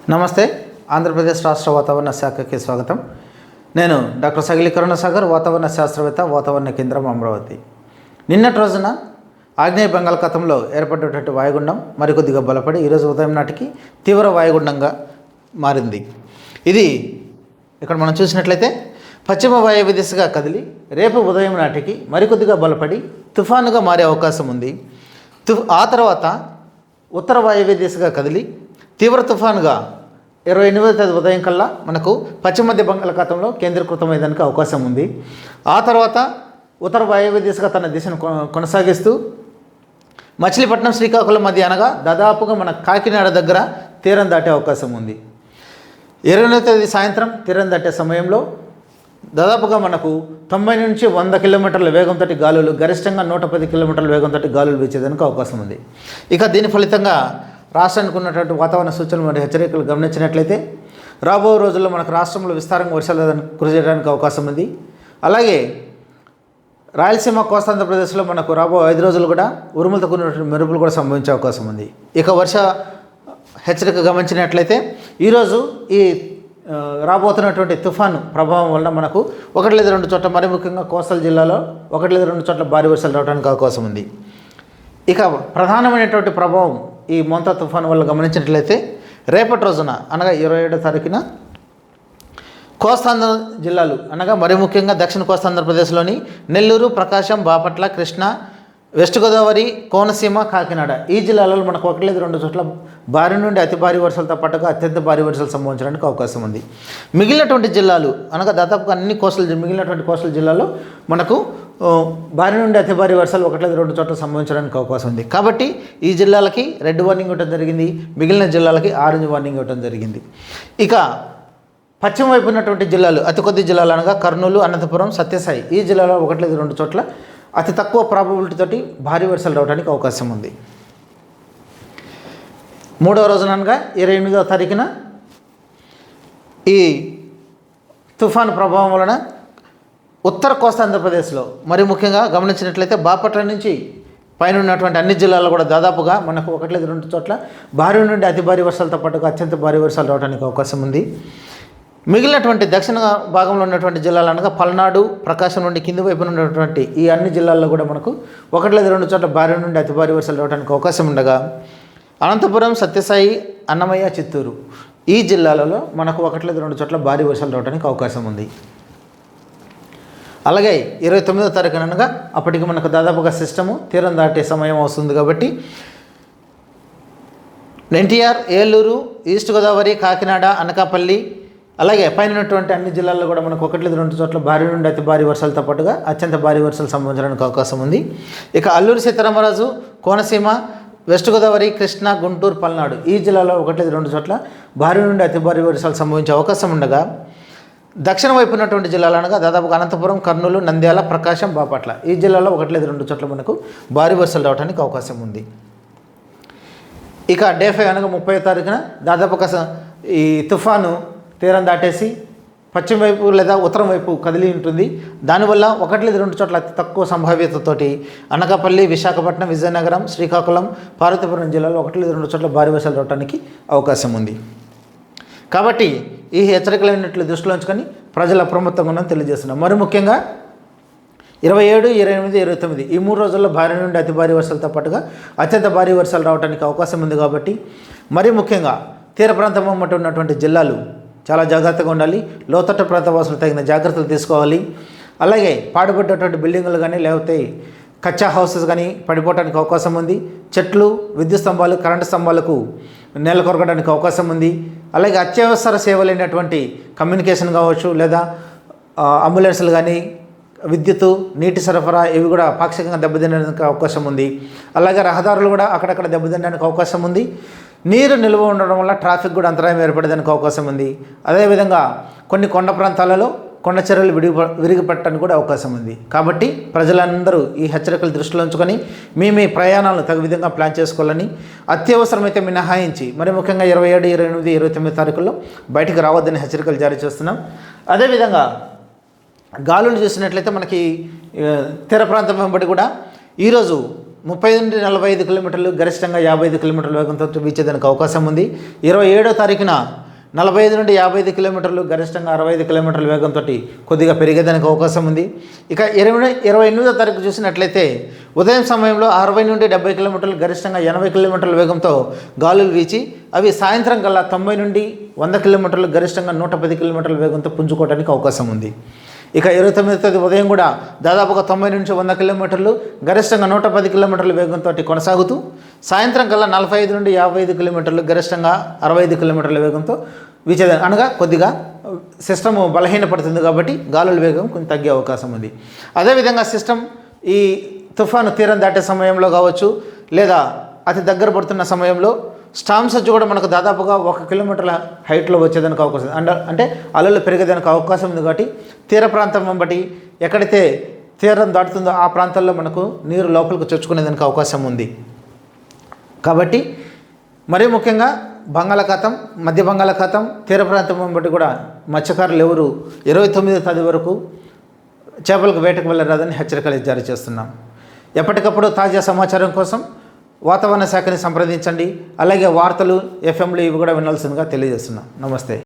నమస్తే. ఆంధ్రప్రదేశ్ రాష్ట్ర వాతావరణ శాఖకి స్వాగతం. నేను డాక్టర్ సగిలి కరుణసాగర్, వాతావరణ శాస్త్రవేత్త, వాతావరణ కేంద్రం అమరావతి. నిన్నటి రోజున ఆగ్నేయ బంగాళాఖాతంలో ఏర్పడినటువంటి వాయుగుండం మరికొద్దిగా బలపడి ఈరోజు ఉదయం నాటికి తీవ్ర వాయుగుండంగా మారింది. ఇది ఇక్కడ మనం చూసినట్లయితే పశ్చిమ వాయువ్య దిశగా కదిలి రేపు ఉదయం నాటికి మరికొద్దిగా బలపడి తుఫానుగా మారే అవకాశం ఉంది. ఆ తర్వాత ఉత్తర వాయువ్య దిశగా కదిలి తీవ్ర తుఫానుగా 28వ తేదీ ఉదయం కల్లా మనకు పశ్చిమ మధ్య బంగాళాఖాతంలో కేంద్రీకృతమయ్యేదానికి అవకాశం ఉంది. ఆ తర్వాత ఉత్తర వాయువ్య దిశగా తన దిశను కొనసాగిస్తూ మచిలీపట్నం శ్రీకాకుళం మధ్య అనగా దాదాపుగా మన కాకినాడ దగ్గర తీరం దాటే అవకాశం ఉంది. 28వ తేదీ సాయంత్రం తీరం దాటే సమయంలో దాదాపుగా మనకు 90 నుంచి 100 కిలోమీటర్ల వేగంతో గాలులు, గరిష్టంగా 110 కిలోమీటర్ల వేగంతో గాలులు వీచేదానికి అవకాశం ఉంది. ఇక దీని ఫలితంగా రాష్ట్రానికి ఉన్నటువంటి వాతావరణ సూచనలు మరియు హెచ్చరికలు గమనించినట్లయితే రాబో రోజుల్లో మనకు రాష్ట్రంలో విస్తారంగా వర్షాలు కురిసేయడానికి అవకాశం ఉంది. అలాగే రాయలసీమ కోస్తాంధ్రప్రదేశ్లో మనకు రాబో 5 రోజులు కూడా ఉరుములతో కూడినటువంటి మెరుపులు కూడా సంభవించే అవకాశం ఉంది. ఇక వర్ష హెచ్చరిక గమనించినట్లయితే ఈరోజు ఈ రాబోతున్నటువంటి తుఫాను ప్రభావం వలన మనకు 1 లేదా 2 చోట్ల, మరి ముఖ్యంగా కోస్టల్ జిల్లాలో 1 లేదా 2 చోట్ల భారీ వర్షాలు రావడానికి అవకాశం ఉంది. ఇక ప్రధానమైనటువంటి ప్రభావం ఈ మోంతా తుఫాను వల్ల గమనించినట్లయితే రేపటి రోజున అనగా 27వ తారీఖున కోస్తాంధ్ర జిల్లాలు అనగా మరి ముఖ్యంగా దక్షిణ కోస్తాంధ్రప్రదేశ్లోని నెల్లూరు, ప్రకాశం, బాపట్ల, కృష్ణా, వెస్ట్ గోదావరి, కోనసీమ, కాకినాడ ఈ జిల్లాలలో మనకు 1 లేదా 2 చోట్ల భారీ నుండి అతి భారీ వర్షాలతో పాటుగా అత్యంత భారీ వర్షాలు సంభవించడానికి అవకాశం ఉంది. మిగిలినటువంటి జిల్లాలు అనగా దాదాపుగా అన్ని మిగిలినటువంటి కోస్టల్ జిల్లాల్లో మనకు భారీ నుండి అతి భారీ వర్షాలు 1 లేదా 2 చోట్ల సంభవించడానికి అవకాశం ఉంది. కాబట్టి ఈ జిల్లాలకి రెడ్ వార్నింగ్ ఇవ్వడం జరిగింది, మిగిలిన జిల్లాలకి ఆరెంజ్ వార్నింగ్ ఇవ్వడం జరిగింది. ఇక పశ్చిమ వైపు ఉన్నటువంటి జిల్లాలు, అతి కొద్ది జిల్లాలు అనగా కర్నూలు, అనంతపురం, సత్యసాయి ఈ జిల్లాలో 1 లేదా 2 చోట్ల అతి తక్కువ ప్రాబబిలిటీ తోటి భారీ వర్షాలు రావడానికి అవకాశం ఉంది. 3వ రోజున అనగా 28వ తారీఖున ఈ తుఫాను ప్రభావం వలన ఉత్తర కోస్తాంధ్రప్రదేశ్లో మరి ముఖ్యంగా గమనించినట్లయితే బాపట్ల నుంచి పైన ఉన్నటువంటి అన్ని జిల్లాల్లో కూడా దాదాపుగా మనకు 1 లేదా 2 చోట్ల భారీ నుండి అతి భారీ వర్షాలతో పాటుగా అత్యంత భారీ వర్షాలు రావడానికి అవకాశం ఉంది. మిగిలినటువంటి దక్షిణ భాగంలో ఉన్నటువంటి జిల్లాలు అనగా పల్నాడు, ప్రకాశం నుండి కింది వైపున ఉన్నటువంటి ఈ అన్ని జిల్లాల్లో కూడా మనకు 1 లేదా 2 చోట్ల భారీ నుండి అతి భారీ వర్షాలు రావడానికి అవకాశం ఉండగా అనంతపురం, సత్యసాయి, అన్నమయ్య, చిత్తూరు ఈ జిల్లాలలో మనకు 1 లేదా 2 చోట్ల భారీ వర్షాలు రావడానికి అవకాశం ఉంది. అలాగే 29వ తారీఖున అనగా అప్పటికి మనకు దాదాపుగా సిస్టము తీరం దాటే సమయం వస్తుంది. కాబట్టి ఎన్టీఆర్, ఏలూరు, ఈస్ట్ గోదావరి, కాకినాడ, అనకాపల్లి అలాగే పైన ఉన్నటువంటి అన్ని జిల్లాల్లో కూడా మనకు 1 లేదా 2 చోట్ల భారీ నుండి అతి భారీ వర్షాలతో పాటుగా అత్యంత భారీ వర్షాలు సంభవించడానికి అవకాశం ఉంది. ఇక అల్లూరి సీతారామరాజు, కోనసీమ, వెస్ట్ గోదావరి, కృష్ణా, గుంటూరు, పల్నాడు ఈ జిల్లాలో 1 లేదా 2 చోట్ల భారీ నుండి అతి భారీ వర్షాలు సంభవించే అవకాశం ఉండగా దక్షిణ వైపు ఉన్నటువంటి జిల్లాలు అనగా దాదాపుగా అనంతపురం, కర్నూలు, నంద్యాల, ప్రకాశం, బాపట్ల ఈ జిల్లాలో 1 లేదా 2 చోట్ల మనకు భారీ వర్షాలు రావడానికి అవకాశం ఉంది. ఇక డే 5 అనగా 30వ తారీఖున దాదాపుగా ఈ తుఫాను తీరం దాటేసి పశ్చిమ వైపు లేదా ఉత్తరం వైపు కదిలి ఉంటుంది. దానివల్ల 1 లేదా 2 చోట్ల అతి తక్కువ సంభావ్యతతోటి అనకాపల్లి, విశాఖపట్నం, విజయనగరం, శ్రీకాకుళం, పార్వతీపురం జిల్లాలో 1 లేదా 2 చోట్ల భారీ వర్షాలు రావడానికి అవకాశం ఉంది. కాబట్టి ఈ హెచ్చరికలైనట్లు దృష్టిలో ఉంచుకొని ప్రజలు అప్రమత్తంగా ఉన్నారని తెలియజేస్తున్నాం. మరి ముఖ్యంగా 27, 28, 29 ఈ 3 రోజుల్లో భారీ నుండి అతి భారీ వర్షాలతో పాటుగా అత్యంత భారీ వర్షాలు రావడానికి అవకాశం ఉంది. కాబట్టి మరి ముఖ్యంగా తీర ప్రాంతం వెంబడి ఉన్నటువంటి జిల్లాలు చాలా జాగ్రత్తగా ఉండాలి. లోతట్టు ప్రాంత వాసులు తగిన జాగ్రత్తలు తీసుకోవాలి. అలాగే పాడుపడ్డటువంటి బిల్డింగులు కానీ లేకపోతే కచ్చా హౌసెస్ కానీ పడిపోవడానికి అవకాశం ఉంది. చెట్లు, విద్యుత్ స్తంభాలు, కరెంటు స్తంభాలకు నేల కొరగడానికి అవకాశం ఉంది. అలాగే అత్యవసర సేవలైనటువంటి కమ్యూనికేషన్ కావచ్చు లేదా అంబులెన్సులు కానీ విద్యుత్తు, నీటి సరఫరా ఇవి కూడా పాక్షికంగా దెబ్బతినడానికి అవకాశం ఉంది. అలాగే రహదారులు కూడా అక్కడక్కడ దెబ్బతినడానికి అవకాశం ఉంది. నీరు నిల్వ ఉండడం వల్ల ట్రాఫిక్ కూడా అంతరాయం ఏర్పడడానికి అవకాశం ఉంది. అదేవిధంగా కొన్ని కొండ ప్రాంతాలలో కొండ చర్యలు విరిగిపట్టడానికి కూడా అవకాశం ఉంది. కాబట్టి ప్రజలందరూ ఈ హెచ్చరికలు దృష్టిలో ఉంచుకొని మీ ప్రయాణాలను తగు విధంగా ప్లాన్ చేసుకోవాలని, అత్యవసరమైతే మినహాయించి మరి ముఖ్యంగా 27, 28, 29 తారీఖుల్లో బయటికి రావద్దని హెచ్చరికలు జారీ చేస్తున్నాం. అదేవిధంగా గాలులు చూసినట్లయితే మనకి తీర ప్రాంతం వెంబడి కూడా ఈరోజు 30 నుండి 45 కిలోమీటర్లు, గరిష్టంగా 55 కిలోమీటర్ల వేగంతో వీచేదానికి అవకాశం ఉంది. 27వ తారీఖున 45 నుండి 55 కిలోమీటర్లు, గరిష్టంగా 65 కిలోమీటర్ల వేగంతో కొద్దిగా పెరిగేదానికి అవకాశం ఉంది. ఇక 28వ తారీఖు చూసినట్లయితే ఉదయం సమయంలో 60 నుండి 70 కిలోమీటర్లు, గరిష్టంగా 80 కిలోమీటర్ల వేగంతో గాలులు వీచి అవి సాయంత్రం కల్లా 90 నుండి 100 కిలోమీటర్లు, గరిష్టంగా 110 కిలోమీటర్ల వేగంతో పుంజుకోవడానికి అవకాశం ఉంది. ఇక 29వ తేదీ ఉదయం కూడా దాదాపుగా 90 నుంచి 100 కిలోమీటర్లు, గరిష్టంగా 110 కిలోమీటర్ల వేగంతో కొనసాగుతూ సాయంత్రం కల్లా 45 నుండి 55 కిలోమీటర్లు, గరిష్టంగా 65 కిలోమీటర్ల వేగంతో వీచేది. అనగా కొద్దిగా సిస్టమ్ బలహీనపడుతుంది కాబట్టి గాలుల వేగం కొంచెం తగ్గే అవకాశం ఉంది. అదేవిధంగా సిస్టమ్ ఈ తుఫాను తీరం దాటే సమయంలో కావచ్చు, లేదా అతి దగ్గర పడుతున్న సమయంలో స్టామ్ సర్జ్ కూడా మనకు దాదాపుగా 1 కిలోమీటర్ల హైట్లో వచ్చేదానికి అవకాశం అంటే అలలు పెరిగేదానికి అవకాశం ఉంది. కాబట్టి తీర ప్రాంతం బట్టి ఎక్కడైతే తీరం దాటుతుందో ఆ ప్రాంతాల్లో మనకు నీరు లోపలికి చొచ్చుకునేదానికి అవకాశం ఉంది. కాబట్టి మరీ ముఖ్యంగా బంగాళాఖాతం, మధ్య బంగాళాఖాతం, తీర ప్రాంతం బట్టి కూడా మత్స్యకారులు ఎవరు 29వ తేదీ వరకు చేపలకు వేటకు వెళ్ళరాదని హెచ్చరికలు జారీ చేస్తున్నాం. ఎప్పటికప్పుడు తాజా సమాచారం కోసం వాతావరణ శాఖని సంప్రదించండి. అలాగే వార్తలు, ఎఫ్ఎంలు ఇవి కూడా వినాల్సిందిగా తెలియజేస్తున్నాం. నమస్తే.